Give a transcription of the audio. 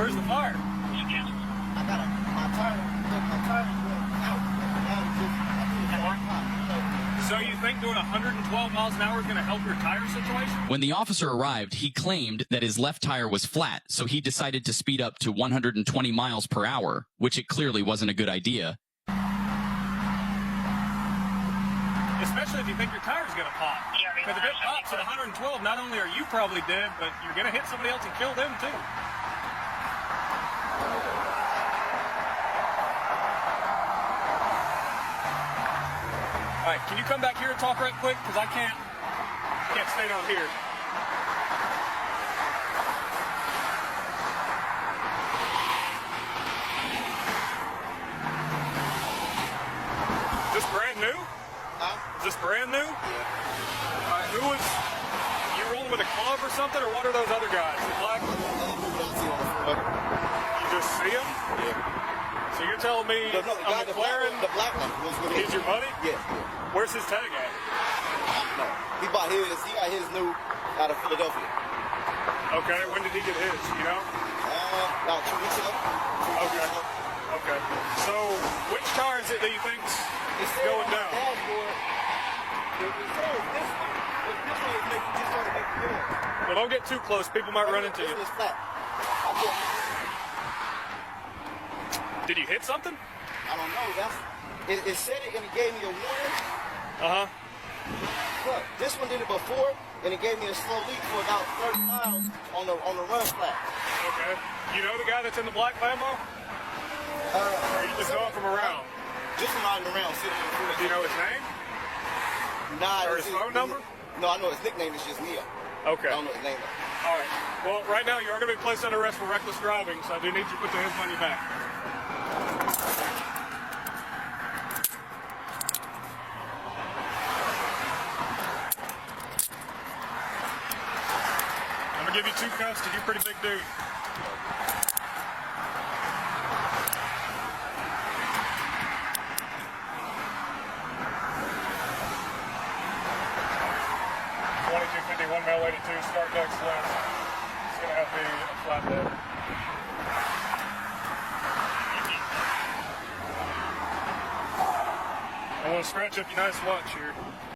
Where's the fire? I got my tire went out. So you think doing 112 miles an hour is going to help your tire situation? When the officer arrived, he claimed that his left tire was flat, so he decided to speed up to 120 miles per hour, which it clearly wasn't a good idea. Especially if you think your tire's going to pop. Because if it pops at 112, not only are you probably dead, but you're going to hit somebody else and kill them too. All right, can you come back here and talk right quick? Because I can't stay down here. Is this brand new? Huh? Is this brand new? Yeah. All right, who was, you rolling with a club or something, or what are those other guys? The black? You just see them? Yeah. So you're telling me The guy, a McLaren, the black one was with he's your buddy? Yeah. Where's his tag at? No. He got his new out of Philadelphia. Okay, when did he get his, you know? About 2 weeks ago. Okay. Okay. So which car is it that you think's going down? Well, don't get too close. People might run into you. This is flat. Did you hit something? I don't know. It said it and it gave me a warning. Uh-huh. Look, this one did it before and it gave me a slow leak for about 30 miles on the run flat. Okay. You know the guy that's in the black Lambo? Or you just know him from around? Just riding around, sitting in the Do front. you know his name? Nah, Or his phone number? No, I know his nickname is just Neo. Okay. I don't know his name. All right. Well, right now you are going to be placed under arrest for reckless driving, so I do need you to put your hands on your back. I'm going to give you 2 cuffs because you're a pretty big dude. One mile 82, start next left. It's going to have to be a flatbed. I want to scratch up your nice watch here.